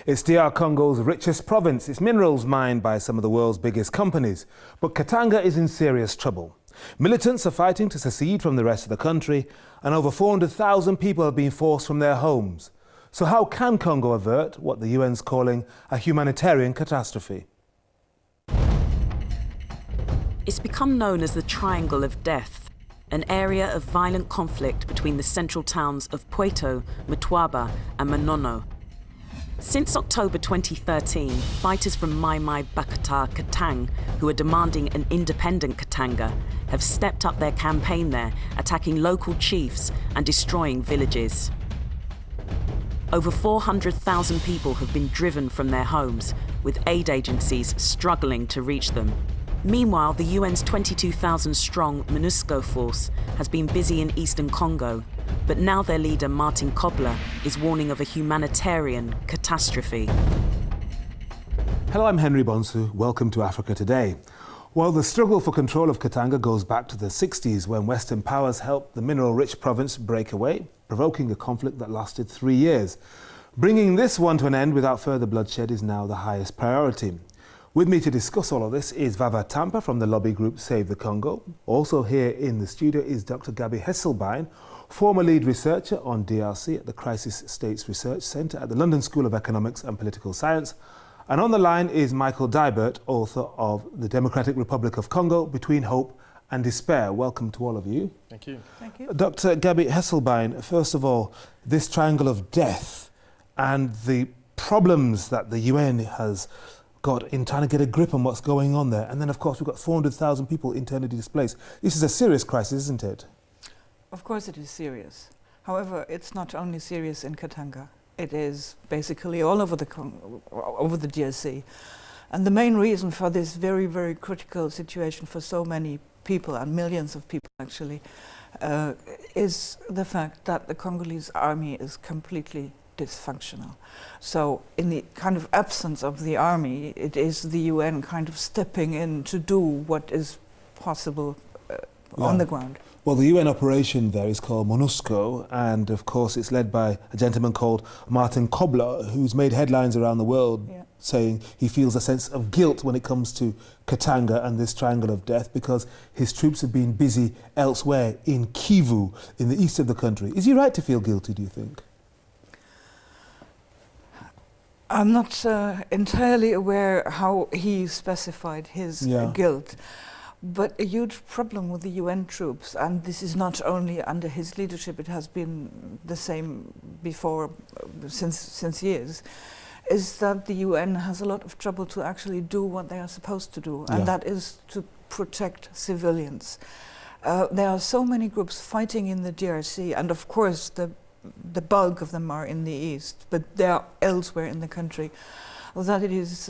It's DR Congo's richest province. Its minerals mined by some of the world's biggest companies. But Katanga is in serious trouble. Militants are fighting to secede from the rest of the country, and over 400,000 people have been forced from their homes. So how can Congo avert what the UN's calling a humanitarian catastrophe? It's become known as the Triangle of Death, an area of violent conflict between the central towns of Pweto, Mtwaba and Manono. Since October 2013, fighters from Mai Mai Bakata Katang, who are demanding an independent Katanga, have stepped up their campaign there, attacking local chiefs and destroying villages. Over 400,000 people have been driven from their homes, with aid agencies struggling to reach them. Meanwhile, the UN's 22,000-strong MONUSCO force has been busy in eastern Congo, but now their leader, Martin Kobler, is warning of a humanitarian catastrophe. Hello, I'm Henry Bonsu. Welcome to Africa Today. Well, the struggle for control of Katanga goes back to the 60s when Western powers helped the mineral-rich province break away, provoking a conflict that lasted 3 years. Bringing this one to an end without further bloodshed is now the highest priority. With me to discuss all of this is Vava Tampa from the lobby group Save the Congo. Also here in the studio is Dr. Gabi Hesselbien, former lead researcher on DRC at the Crisis States Research Centre at the London School of Economics and Political Science. And on the line is Michael Deibert, author of The Democratic Republic of Congo, Between Hope and Despair. Welcome to all of you. Thank you. Thank you. Dr. Gabi Hesselbien, first of all, this triangle of death and the problems that the UN has got in trying to get a grip on what's going on there. And then, of course, we've got 400,000 people internally displaced. This is a serious crisis, isn't it? Of course it is serious. However, it's not only serious in Katanga. It is basically all over the DRC. And the main reason for this very, very critical situation for so many people, and millions of people actually, is the fact that the Congolese army is completely dysfunctional. So in the kind of absence of the army, it is the UN kind of stepping in to do what is possible on the ground. Well, the UN operation there is called MONUSCO, and of course it's led by a gentleman called Martin Kobler, who's made headlines around the world saying he feels a sense of guilt when it comes to Katanga and this triangle of death because his troops have been busy elsewhere in Kivu, in the east of the country. Is he right to feel guilty, do you think? I'm not entirely aware how he specified his guilt, but a huge problem with the UN troops, and this is not only under his leadership, it has been the same before, since years, is that the UN has a lot of trouble to actually do what they are supposed to do, and that is to protect civilians. There are so many groups fighting in the DRC, and of course the bulk of them are in the east, but they are elsewhere in the country, that it is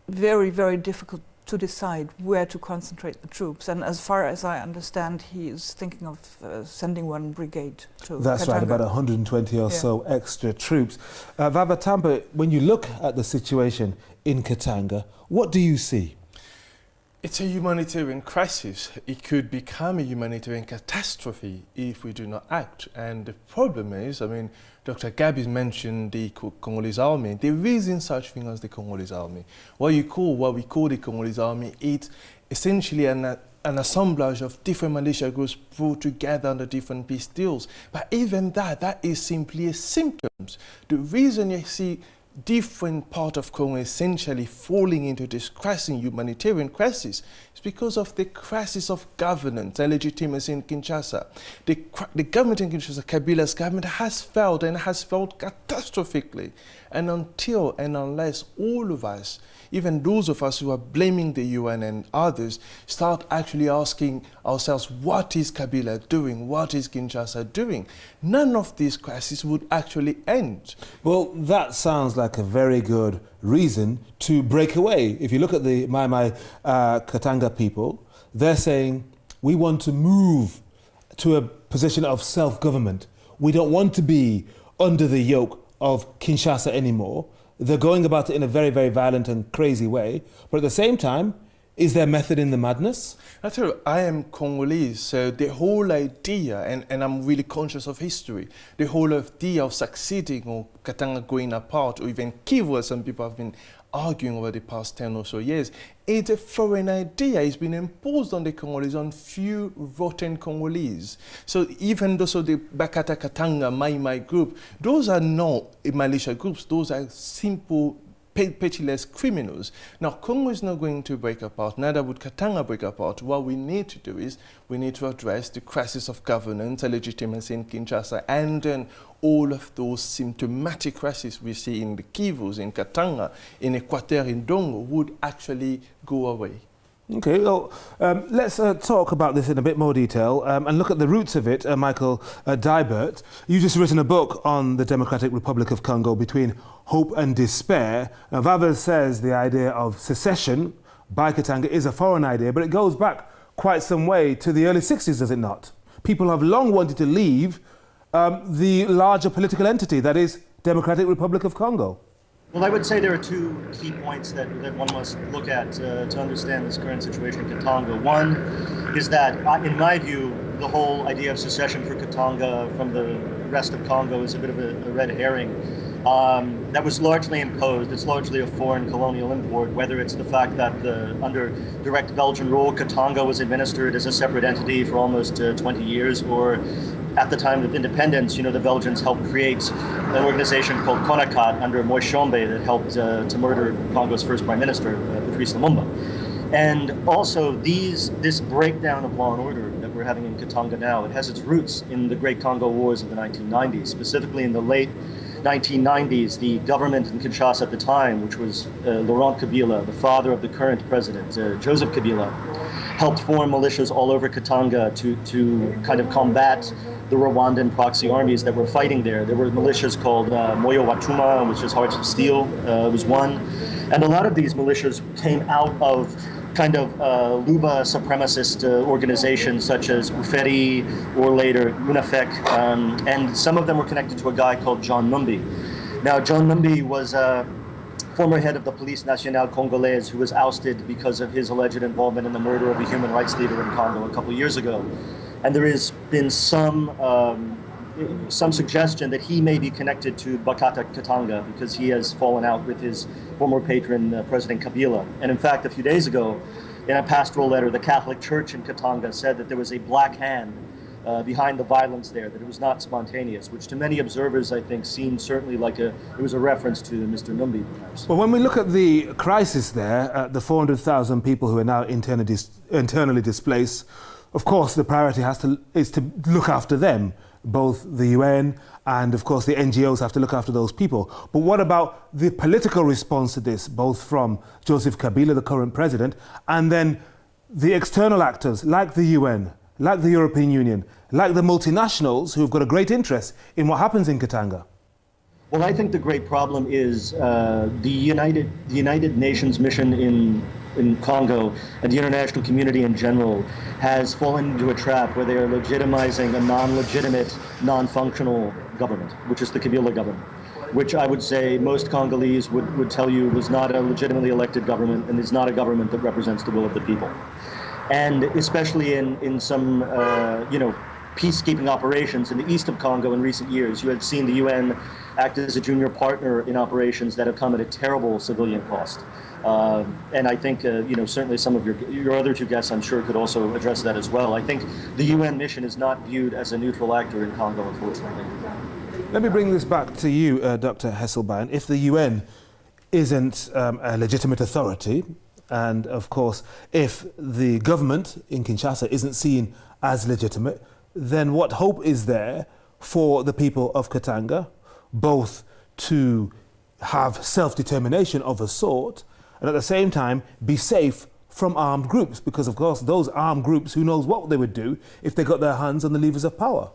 very, very difficult to decide where to concentrate the troops. And as far as I understand, he is thinking of sending one brigade to That's Katanga. right, about 120 or so extra troops. Vava Tampa, when you look at the situation in Katanga, what do you see? It's a humanitarian crisis. It could become a humanitarian catastrophe if we do not act. And the problem is, I mean, Dr. Gabi mentioned the Congolese army. There isn't such thing as the Congolese army. What we call the Congolese army, it's essentially an assemblage of different militia groups brought together under different peace deals. But even that is simply a symptom. The reason you see different part of Congo essentially falling into this humanitarian crisis is because of the crisis of governance and legitimacy in Kinshasa. The government in Kinshasa, Kabila's government, has failed and has failed catastrophically. And until and unless all of us, even those of us who are blaming the UN and others, start actually asking ourselves, what is Kabila doing? What is Kinshasa doing? None of these crises would actually end. Well, that sounds like a very good reason to break away. If you look at the Mai Mai Katanga people, they're saying, we want to move to a position of self-government. We don't want to be under the yoke of Kinshasa anymore. They're going about it in a very, very violent and crazy way. But at the same time, Is there method in the madness? I tell you, I am Congolese, so the whole idea, and I'm really conscious of history, the whole idea of succeeding or Katanga going apart, or even Kivu, as some people have been arguing over the past 10 or so years, it's a foreign idea. It's been imposed on the Congolese, on few rotten Congolese. So even those of the Bakata Katanga, Mai group, those are not militia groups, those are simple pitiless criminals. Now, Congo is not going to break apart, neither would Katanga break apart. What we need to do is we need to address the crisis of governance, legitimacy in Kinshasa, and then all of those symptomatic crises we see in the Kivus, in Katanga, in Equateur, in Dongo, would actually go away. Okay, well, let's talk about this in a bit more detail and look at the roots of it. Michael Deibert, you've just written a book on the Democratic Republic of Congo, Between Hope and Despair. Now, Vava says the idea of secession by Katanga is a foreign idea, but it goes back quite some way to the early 60s, does it not? People have long wanted to leave the larger political entity that is Democratic Republic of Congo. Well, I would say there are two key points that one must look at to understand this current situation in Katanga. One is that, in my view, the whole idea of secession for Katanga from the rest of Congo is a bit of a red herring. That was largely imposed. It's largely a foreign colonial import, whether it's the fact that under direct Belgian rule, Katanga was administered as a separate entity for almost 20 years, or at the time of independence, you know, the Belgians helped create an organization called CONACAT under Moise Tshombe that helped to murder Congo's first prime minister, Patrice Lumumba. And also this breakdown of law and order that we're having in Katanga now, it has its roots in the Great Congo Wars of the 1990s, specifically in the late 1990s, the government in Kinshasa at the time, which was Laurent Kabila, the father of the current president, Joseph Kabila, helped form militias all over Katanga to kind of combat the Rwandan proxy armies that were fighting there. There were militias called Moyo Watuma, which is Hearts of Steel, was one. And a lot of these militias came out of kind of Luba supremacist organizations such as Uferi or later UNAFEC, and some of them were connected to a guy called John Numbi. Now, John Numbi was former head of the Police Nationale Congolaise who was ousted because of his alleged involvement in the murder of a human rights leader in Congo a couple of years ago. And there has been some suggestion that he may be connected to Bakata Katanga because he has fallen out with his former patron, President Kabila. And in fact, a few days ago, in a pastoral letter, the Catholic Church in Katanga said that there was a black hand behind the violence there, that it was not spontaneous, which to many observers, I think, seemed certainly like it was a reference to Mr. Numbi, perhaps. Well, when we look at the crisis there, the 400,000 people who are now internally displaced, of course, the priority is to look after them. Both the UN and, of course, the NGOs have to look after those people. But what about the political response to this, both from Joseph Kabila, the current president, and then the external actors like the UN, like the European Union, like the multinationals who've got a great interest in what happens in Katanga? Well, I think the great problem is the United Nations mission in Congo and the international community in general has fallen into a trap where they are legitimizing a non-legitimate, non-functional government, which is the Kabila government, which I would say most Congolese would tell you was not a legitimately elected government and is not a government that represents the will of the people. And especially in some, peacekeeping operations in the east of Congo in recent years, you had seen the UN act as a junior partner in operations that have come at a terrible civilian cost. And I think, certainly some of your other two guests, I'm sure, could also address that as well. I think the UN mission is not viewed as a neutral actor in Congo, unfortunately. Let me bring this back to you, Dr. Hesselbien. If the UN isn't a legitimate authority, and of course, if the government in Kinshasa isn't seen as legitimate, then what hope is there for the people of Katanga, both to have self-determination of a sort, and at the same time be safe from armed groups? Because, of course, those armed groups, who knows what they would do if they got their hands on the levers of power?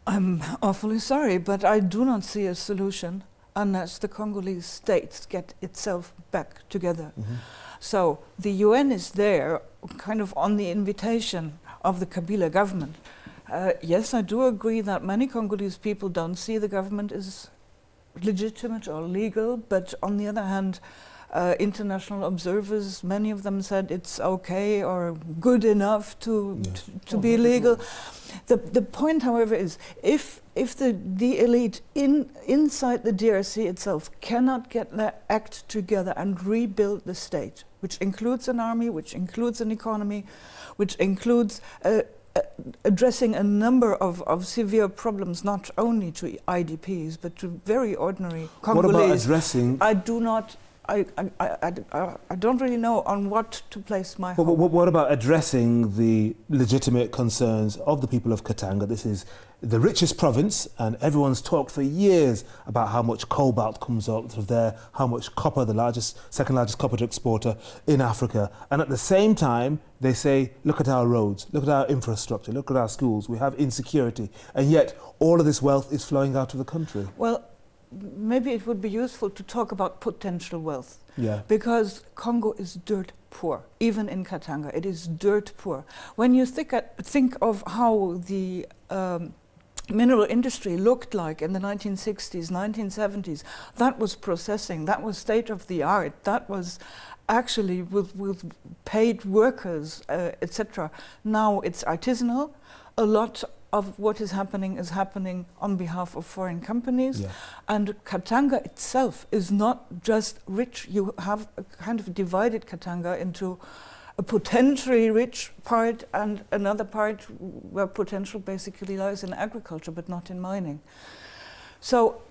I'm awfully sorry, but I do not see a solution unless the Congolese state get itself back together. Mm-hmm. So the UN is there kind of on the invitation of the Kabila government. Yes, I do agree that many Congolese people don't see the government as legitimate or legal, but on the other hand, International observers, many of them said it's okay or good enough to be legal. The point, however, is if the elite inside the DRC itself cannot get their act together and rebuild the state, which includes an army, which includes an economy, which includes addressing a number of severe problems, not only to IDPs, but to very ordinary Congolese. What about addressing... I don't really know on what to place my hope. But what about addressing the legitimate concerns of the people of Katanga? This is the richest province, and everyone's talked for years about how much cobalt comes out of there, how much copper, the second largest copper exporter in Africa. And at the same time, they say, look at our roads, look at our infrastructure, look at our schools, we have insecurity. And yet, all of this wealth is flowing out of the country. Well, maybe it would be useful to talk about potential wealth. Yeah. Because Congo is dirt poor, even in Katanga, it is dirt poor. When you think of how the mineral industry looked like in the 1960s, 1970s, that was processing, that was state of the art, that was actually with paid workers, etc. Now it's artisanal. A lot of what is happening on behalf of foreign companies. Yeah. And Katanga itself is not just rich. You have kind of divided Katanga into a potentially rich part and another part where potential basically lies in agriculture, but not in mining. So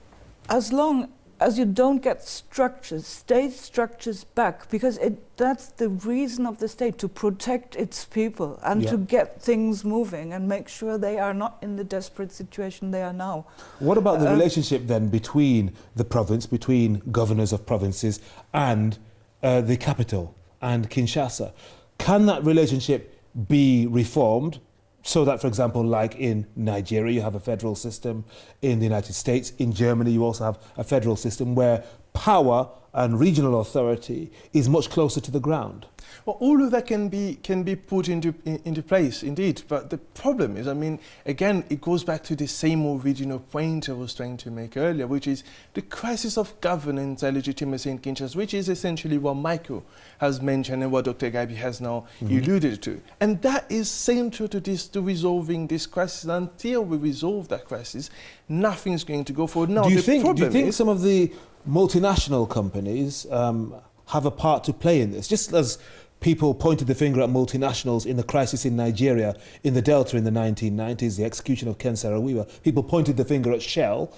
as long as you don't get structures, state structures back, because that's the reason of the state, to protect its people and to get things moving and make sure they are not in the desperate situation they are now. What about the relationship then between the province, between governors of provinces and the capital and Kinshasa? Can that relationship be reformed? So that, for example, like in Nigeria, you have a federal system. In the United States, in Germany, you also have a federal system where power and regional authority is much closer to the ground. Well, all of that can be put into place, indeed. But the problem is, I mean, again, it goes back to the same original point I was trying to make earlier, which is the crisis of governance and legitimacy in Kinshasa, which is essentially what Michael has mentioned and what Dr. Gabi has now alluded to. And that is central to resolving this crisis. Until we resolve that crisis, nothing is going to go forward. Now, do you think some of the multinational companies have a part to play in this? Just as people pointed the finger at multinationals in the crisis in Nigeria, in the Delta in the 1990s, the execution of Ken Saro-Wiwa, people pointed the finger at Shell.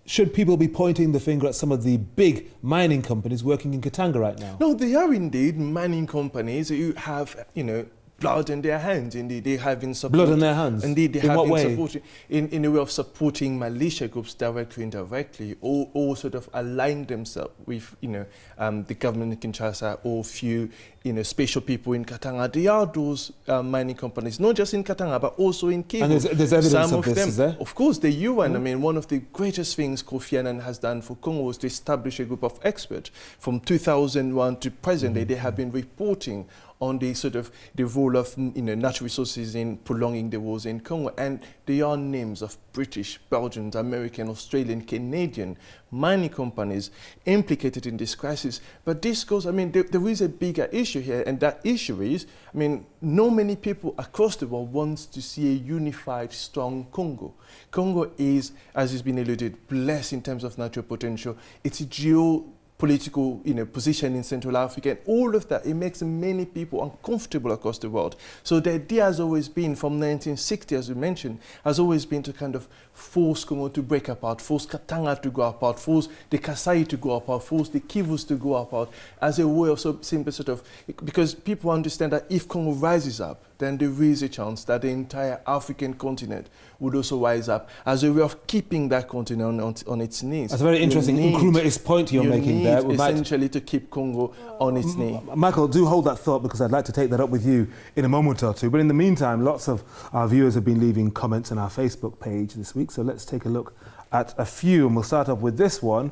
Should people be pointing the finger at some of the big mining companies working in Katanga right now? No, they are indeed mining companies who have, you know, blood in their hands. Indeed, they have been supporting. Blood in their hands? Indeed, they in have what been way? supporting, in a way of supporting militia groups directly and indirectly, or sort of align themselves with, you know, the government in Kinshasa or few, you know, special people in Katanga. They are those mining companies, not just in Katanga, but also in Kivu. And there's evidence of this, is there? Of course, the UN, I mean, one of the greatest things Kofi Annan has done for Congo was to establish a group of experts. From 2001 to present day, they have been reporting on the sort of the role of, you know, natural resources in prolonging the wars in Congo. And they are names of British, Belgian, American, Australian, Canadian mining companies implicated in this crisis. But this goes, I mean, there is a bigger issue here, and that issue is, I mean, not many people across the world wants to see a unified, strong Congo. Congo is, as has been alluded, blessed in terms of natural potential. It's a geopolitical, you know, position in Central Africa, and all of that, it makes many people uncomfortable across the world. So the idea has always been, from 1960, as you mentioned, has always been to kind of force Congo to break apart, force Katanga to go apart, force the Kasai to go apart, force the Kivus to go apart, as a way of simply sort of, because people understand that if Congo rises up, then there is a chance that the entire African continent would also rise up, as a way of keeping that continent on its knees. That's a very interesting Nkrumahist point you're making there. Essentially to keep Congo on its knee. Michael, do hold that thought, because I'd like to take that up with you in a moment or two. But in the meantime, lots of our viewers have been leaving comments on our Facebook page this week, so let's take a look at a few, and we'll start off with this one.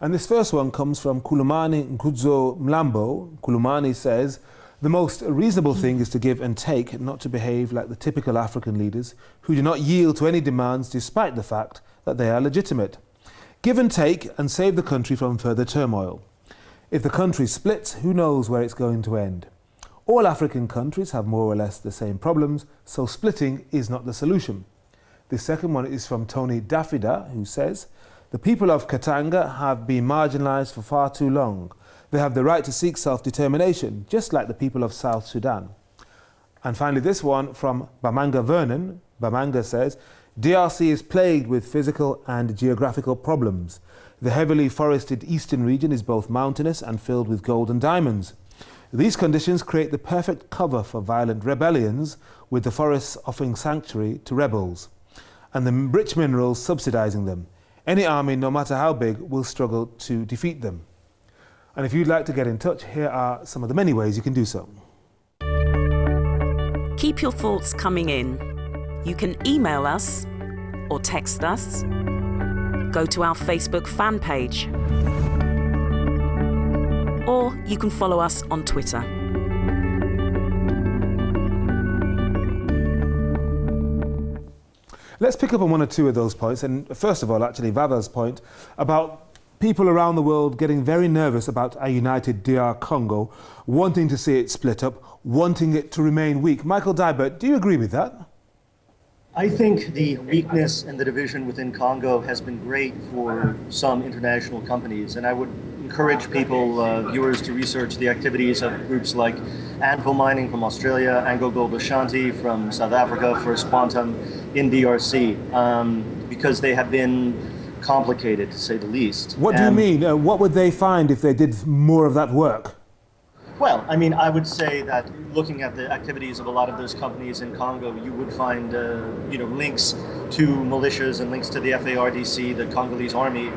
And this first one comes from Kulumani Nkudzo Mlambo. Kulumani says, the most reasonable thing is to give and take, not to behave like the typical African leaders who do not yield to any demands despite the fact that they are legitimate. Give and take and save the country from further turmoil. If the country splits, who knows where it's going to end? All African countries have more or less the same problems, so splitting is not the solution. The second one is from Tony Daffida, who says, the people of Katanga have been marginalised for far too long. They have the right to seek self-determination, just like the people of South Sudan. And finally, this one from Bamanga Vernon. Bamanga says, DRC is plagued with physical and geographical problems. The heavily forested eastern region is both mountainous and filled with gold and diamonds. These conditions create the perfect cover for violent rebellions, with the forests offering sanctuary to rebels, and the rich minerals subsidizing them. Any army, no matter how big, will struggle to defeat them. And if you'd like to get in touch, here are some of the many ways you can do so. Keep your thoughts coming in. You can email us or text us. Go to our Facebook fan page. Or you can follow us on Twitter. Let's pick up on one or two of those points. And first of all, actually, Vava's point about people around the world getting very nervous about a united DR Congo, wanting to see it split up, wanting it to remain weak. Michael Deibert, do you agree with that? I think the weakness and the division within Congo has been great for some international companies, and I would encourage people, viewers, to research the activities of groups like Anvil Mining from Australia, Anglo Gold Ashanti from South Africa, First Quantum in DRC, because they have been complicated, to say the least. What do you mean? What would they find if they did more of that work? Well, I mean, I would say that looking at the activities of a lot of those companies in Congo, you would find, links to militias and links to the FARDC, the Congolese army,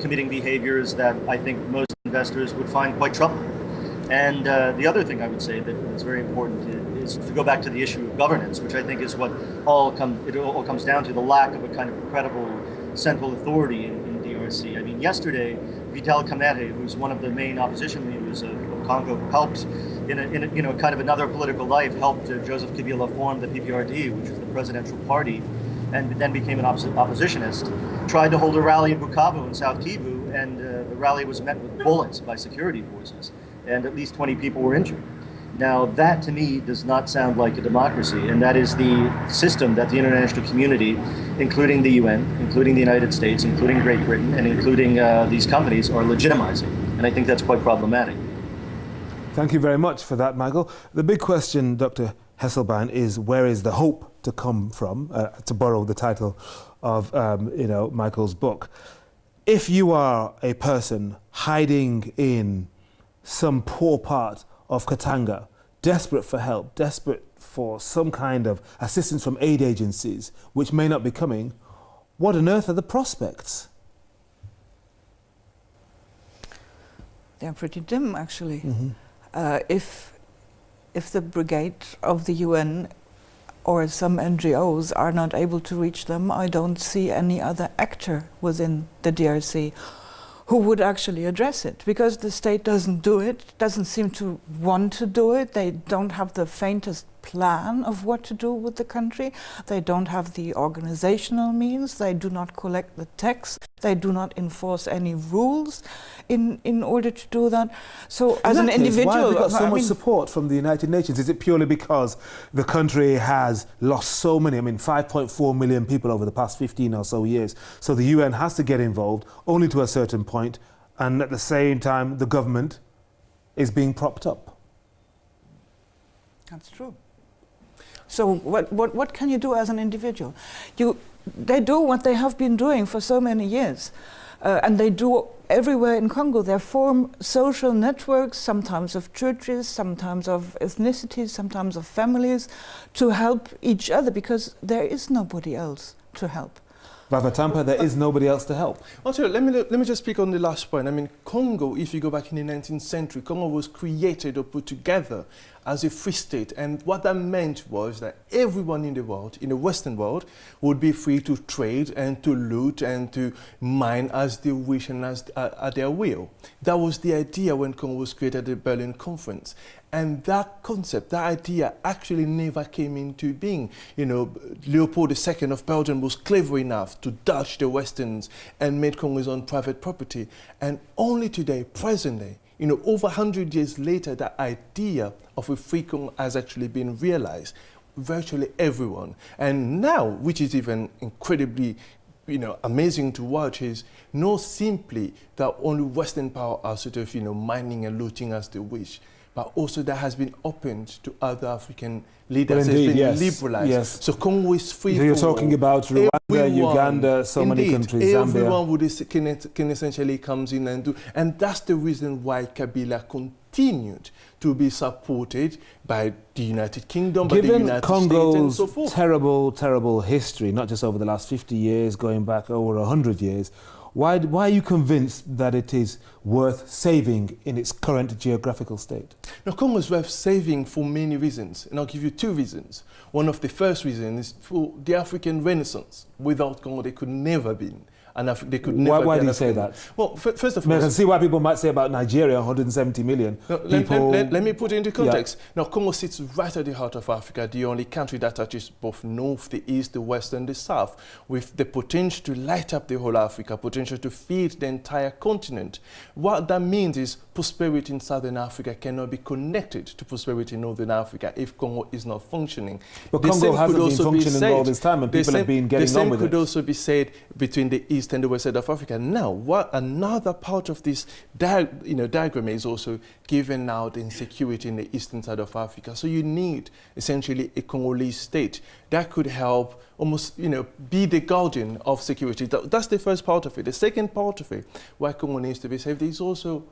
committing behaviors that I think most investors would find quite troubling. And the other thing I would say that's very important is to go back to the issue of governance, which I think is what it all comes down to, the lack of a kind of credible central authority in DRC. I mean, yesterday, Vital Kamerhe, who's one of the main opposition leaders of Congo, helped in a kind of another political life, helped Joseph Kabila form the PPRD, which is the presidential party, and then became an oppositionist. Tried to hold a rally in Bukavu in South Kivu, and the rally was met with bullets by security forces, and at least 20 people were injured. Now, that to me does not sound like a democracy, and that is the system that the international community, including the UN, including the United States, including Great Britain, and including these companies, are legitimizing. And I think that's quite problematic. Thank you very much for that, Michael. The big question, Dr. Hesselbien, is where is the hope to come from, to borrow the title of Michael's book. If you are a person hiding in some poor part of Katanga, desperate for help, desperate for some kind of assistance from aid agencies, which may not be coming, what on earth are the prospects? They're pretty dim, actually. Mm-hmm. If the brigade of the UN or some NGOs are not able to reach them, I don't see any other actor within the DRC who would actually address it, because the state doesn't do it, doesn't seem to want to do it. They don't have the faintest plan of what to do with the country. They don't have the organizational means. They do not collect the tax. They do not enforce any rules in order to do that. So as an individual... Why have we got so much support from the United Nations? Is it purely because the country has lost so many, 5.4 million people over the past 15 or so years? So the UN has to get involved only to a certain point, and at the same time the government is being propped up. That's true. So what can you do as an individual? They do what they have been doing for so many years. And they do everywhere in Congo. They form social networks, sometimes of churches, sometimes of ethnicities, sometimes of families, to help each other, because there is nobody else to help. Vava, Tampa, there is nobody else to help. Also, let me just speak on the last point. Congo, if you go back in the 19th century, Congo was created or put together as a free state. And what that meant was that everyone in the world, in the Western world, would be free to trade and to loot and to mine as they wish and as at their will. That was the idea when Congo was created at the Berlin Conference. And that concept, that idea actually never came into being. You know, Leopold II of Belgium was clever enough to dodge the Westerns and made Congo his own private property. And only today, presently, you know, over 100 years later, that idea of a free Congo has actually been realized. Virtually everyone. And now, which is even incredibly, you know, amazing to watch, is not simply that only Western power are sort of, you know, mining and looting as they wish, but also that has been opened to other African leaders. Well, indeed, it's been liberalized. Yes. So Congo is free. So you're talking about Rwanda, everyone, Uganda, so many countries, Zambia. Everyone can essentially comes in and do, and that's the reason why Kabila continued to be supported by the United Kingdom, by the United States, and so forth. Terrible, terrible history, not just over the last 50 years, going back over 100 years. Why are you convinced that it is worth saving in its current geographical state? Now, Congo is worth saving for many reasons, and I'll give you two reasons. One of the first reasons is for the African Renaissance. Without Congo, there could never be. And they could never. Why do you say that? Well, first of all, I can see why people might say about Nigeria, 170 million. No, let me put it into context. Yeah. Now, Congo sits right at the heart of Africa, the only country that touches both north, the east, the west, and the south, with the potential to light up the whole Africa, potential to feed the entire continent. What that means is prosperity in southern Africa cannot be connected to prosperity in northern Africa if Congo is not functioning. But Congo hasn't been functioning all this time, and people have been getting on with it. The same could also be said between the east and the west side of Africa. Now, what another part of this diagram is also given now the insecurity in the eastern side of Africa. So you need essentially a Congolese state that could help almost, be the guardian of security. That's the first part of it. The second part of it, why Congo needs to be saved, is also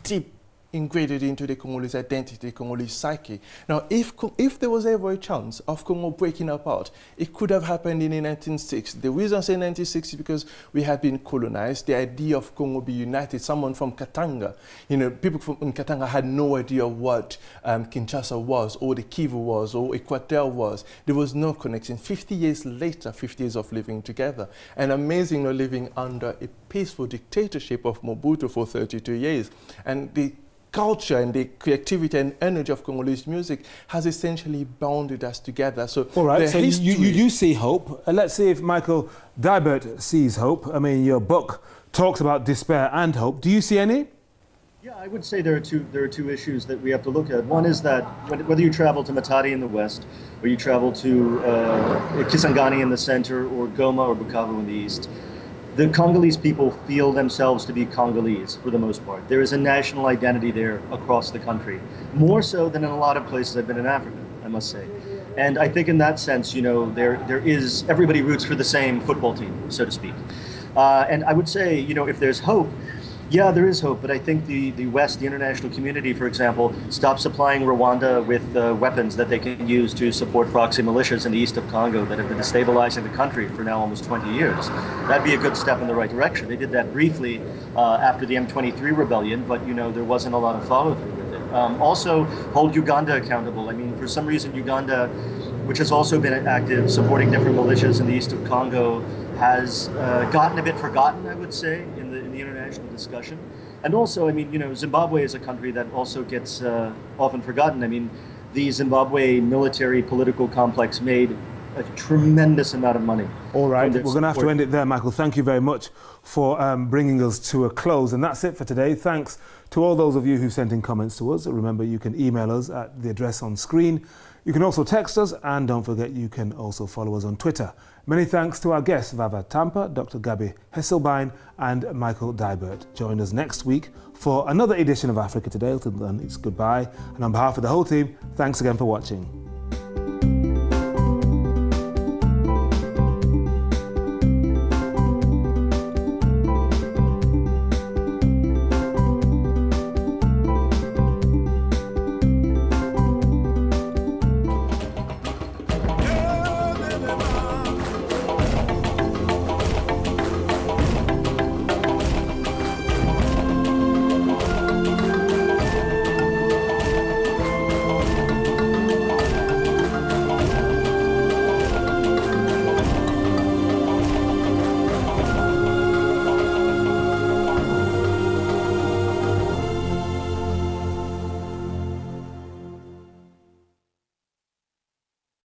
deep integrated into the Congolese identity, Congolese psyche. Now, if there was ever a chance of Congo breaking apart, it could have happened in the 1960s. The reason I say 1960 is because we had been colonized. The idea of Congo be united, someone from Katanga, people from Katanga had no idea what Kinshasa was, or the Kivu was, or Equateur was. There was no connection. 50 years later, 50 years of living together, and amazingly living under a peaceful dictatorship of Mobutu for 32 years. And the culture and the creativity and energy of Congolese music has essentially bounded us together. So, all right, so you see hope. Let's see if Michael Deibert sees hope. I mean, your book talks about despair and hope. Do you see any? Yeah, I would say there are two issues that we have to look at. One is that whether you travel to Matadi in the west, or you travel to Kisangani in the center, or Goma or Bukavu in the east, the Congolese people feel themselves to be Congolese for the most part. There is a national identity there across the country, more so than in a lot of places I've been in Africa, I must say. And I think in that sense, there is, everybody roots for the same football team, so to speak. And I would say, if there's hope, yeah, there is hope, but I think the West, the international community, for example, stopped supplying Rwanda with weapons that they can use to support proxy militias in the east of Congo that have been destabilizing the country for now almost 20 years. That'd be a good step in the right direction. They did that briefly after the M23 rebellion, but there wasn't a lot of follow-through with it. Also, hold Uganda accountable. I mean, for some reason, Uganda, which has also been active supporting different militias in the east of Congo, has gotten a bit forgotten, I would say, in the international discussion. And also, I mean, Zimbabwe is a country that also gets often forgotten. I mean, the Zimbabwe military political complex made a tremendous amount of money. All right, we're going to have to end it there, Michael. Thank you very much for bringing us to a close. And that's it for today. Thanks to all those of you who sent in comments to us. Remember, you can email us at the address on screen. You can also text us, and don't forget, you can also follow us on Twitter. Many thanks to our guests, Vava Tampa, Dr. Gabi Hesselbien, and Michael Deibert. Join us next week for another edition of Africa Today. Until then, it's goodbye. And on behalf of the whole team, thanks again for watching.